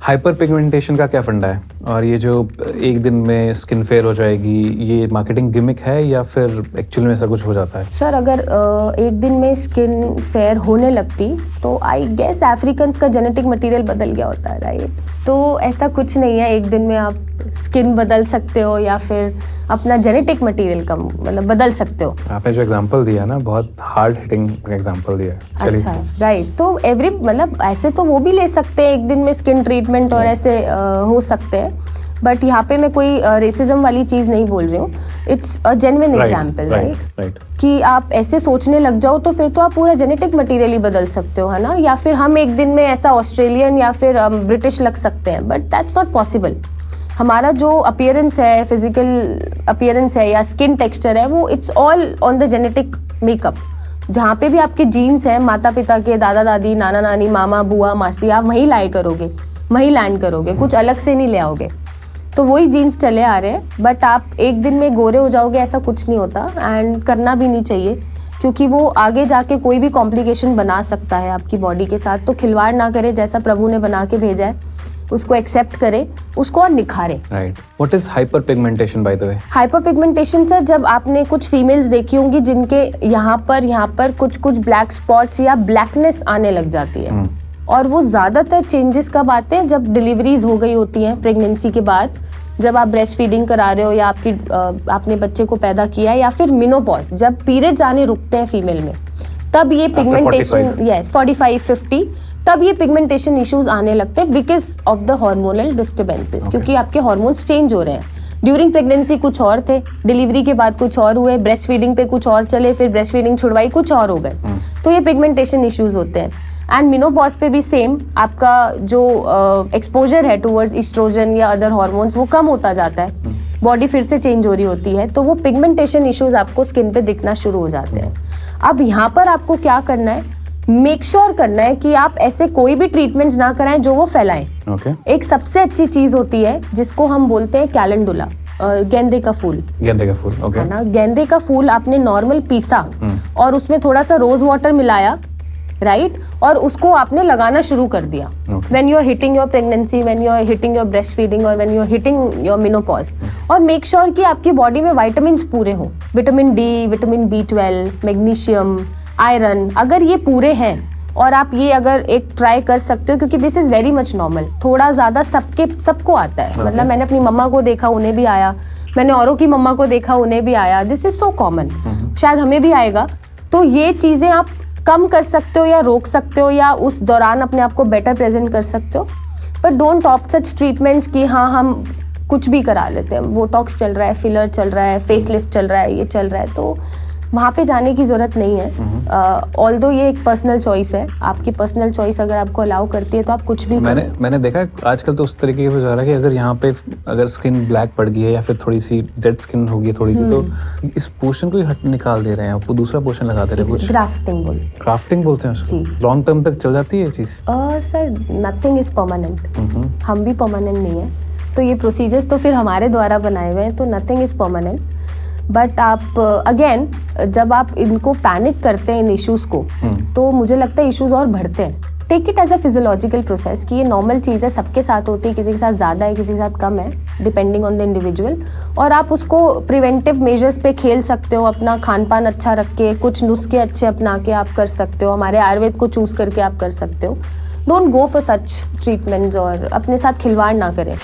Hyper pigmentation का क्या फंडा है, और ये जो एक दिन में स्किन फेयर हो जाएगी, ये मार्केटिंग गिमिक है या फिर एक्चुअल में ऐसा कुछ हो जाता है? सर अगर एक दिन में स्किन फेयर होने लगती तो आई गेस अफ्रीकन्स का जेनेटिक मटेरियल बदल गया होता है, राइट? तो ऐसा कुछ नहीं है, एक दिन में आप स्किन बदल सकते हो या फिर अपना जेनेटिक मटेरियल का मतलब बदल सकते हो। आपने जो एग्जांपल दिया ना, बहुत हार्ड हिटिंग एग्जांपल दिया। अच्छा, राइट। तो एवरी मतलब ऐसे तो वो भी ले सकते हैं एक दिन में स्किन ट्रीटमेंट और ऐसे हो सकते हैं, बट यहाँ पे मैं कोई रेसिज्म वाली चीज़ नहीं बोल रही हूँ। It's a genuine example, right? कि आप ऐसे सोचने लग जाओ तो फिर तो आप पूरा जेनेटिक मटेरियल ही बदल सकते हो, है ना? या फिर हम एक दिन में ऐसा ऑस्ट्रेलियन या फिर ब्रिटिश लग सकते हैं, बट दैट्स नॉट पॉसिबल। हमारा जो अपीयरेंस है, फिजिकल अपीयरेंस है या स्किन टेक्सचर है, वो it's all on the genetic makeup. जहाँ पे भी आपके जीन्स हैं, माता पिता के, दादा दादी, नाना नानी, मामा बुआ मासी, आप वहीं लाए करोगे, वहीं लैंड करोगे, कुछ अलग से नहीं ले आओगे। तो वही जीन्स चले आ रहे हैं, बट आप एक दिन में गोरे हो जाओगे ऐसा कुछ नहीं होता, एंड करना भी नहीं चाहिए, क्योंकि वो आगे जाके कोई भी कॉम्प्लिकेशन बना सकता है आपकी बॉडी के साथ। तो खिलवाड़ ना करे, जैसा प्रभु ने बना के भेजा है उसको एक्सेप्ट करे, उसको और निखारे। Right. What is hyperpigmentation by the way? Hyperpigmentation sir, जब आपने कुछ फीमेल्स देखी होंगी जिनके यहाँ पर कुछ ब्लैक स्पॉट्स या ब्लैकनेस आने लग जाती है, और वो ज़्यादातर चेंजेस कब आते हैं? जब डिलीवरीज हो गई होती हैं प्रेगनेंसी के बाद, जब आप ब्रेस्ट फीडिंग करा रहे हो या आपने बच्चे को पैदा किया है, या फिर मिनोपॉज, जब पीरियड्स आने रुकते हैं फीमेल में, तब ये पिगमेंटेशन 45-50 तब ये पिगमेंटेशन इश्यूज आने लगते हैं because of the hormonal disturbances, क्योंकि आपके हार्मोन्स चेंज हो रहे हैं। ड्यूरिंग प्रेगनेंसी कुछ और थे, डिलीवरी के बाद कुछ और हुए, ब्रेस्ट फीडिंग पे कुछ और चले, फिर ब्रेस्ट फीडिंग छुड़वाई, कुछ और हो गए, तो ये पिगमेंटेशन इश्यूज होते हैं। एंड मिनोपॉज पे भी सेम, आपका जो एक्सपोजर है टुवर्ड्स ईस्ट्रोजन या अदर हार्मोन्स वो कम होता जाता है, बॉडी फिर से चेंज हो रही होती है, तो वो पिगमेंटेशन इश्यूज आपको स्किन पे दिखना शुरू हो जाते हैं। अब यहाँ पर आपको क्या करना है? मेक श्योर करना है कि आप ऐसे कोई भी ट्रीटमेंट्स ना कराएं जो वो फैलाएं। एक सबसे अच्छी चीज होती है जिसको हम बोलते हैं कैलेंडुला, गेंदे का फूल। ओके। है ना? गेंदे का फूल आपने नॉर्मल पीसा और उसमें थोड़ा सा रोज वाटर मिलाया, राइट? और उसको आपने लगाना शुरू कर दिया when you are hitting your pregnancy, when you are hitting your breast feeding और when you are hitting your menopause. और मेक श्योर कि आपकी बॉडी में विटामिन्स पूरे हों, vitamin D, vitamin B12, magnesium, iron, अगर ये पूरे हैं और आप ये अगर एक ट्राई कर सकते हो, क्योंकि this is very much normal. थोड़ा ज्यादा सबको आता है, मतलब मैंने अपनी मम्मा को देखा, उन्हें भी आया, मैंने औरों की मम्मा को देखा, उन्हें भी आया, दिस इज सो कॉमन, शायद हमें भी आएगा। तो ये चीजें आप कम कर सकते हो या रोक सकते हो, या उस दौरान अपने आप को बेटर प्रेजेंट कर सकते हो, but don't opt such treatments कि हाँ हम कुछ भी करा लेते हैं, बोटॉक्स चल रहा है, फिलर चल रहा है, फेसलिफ्ट चल रहा है, ये चल रहा है, तो वहाँ पे जाने की जरूरत नहीं है। ऑल्दो ये एक पर्सनल चॉइस है, आपकी पर्सनल चॉइस अगर आपको अलाउ करती है तो आप कुछ भी मैंने देखा आजकल तो उस तरीके की जा रहा है कि अगर यहाँ पे अगर स्किन ब्लैक पड़ गई है या फिर थोड़ी सी डेड स्किन हो गई थोड़ी सी, तो इस पोर्शन को ही निकाल दे रहे हैं, आपको दूसरा पोर्शन लगा दे रहे हैं। कुछ ग्राफ्टिंग बोलते हैं उसको। लॉन्ग टर्म तक चल जाती है ये चीज? सर नथिंग इज परमानेंट, हम भी परमानेंट नहीं है, तो ये प्रोसीजर्स तो फिर हमारे द्वारा बनाए हुए हैं, तो नथिंग इज परमानेंट। बट आप अगेन जब आप इनको पैनिक करते हैं इन इश्यूज को, तो मुझे लगता है इश्यूज और बढ़ते हैं। Take it as a physiological process कि ये नॉर्मल चीज़ है, सबके साथ होती है, किसी के साथ ज़्यादा है, किसी के साथ कम है, डिपेंडिंग ऑन द इंडिविजुअल। और आप उसको प्रिवेंटिव मेजर्स पे खेल सकते हो, अपना खान पान अच्छा रख के, कुछ नुस्खे अच्छे अपना के आप कर सकते हो, हमारे आयुर्वेद को चूज करके आप कर सकते हो। Don't go for such treatments और अपने साथ खिलवाड़ ना करें।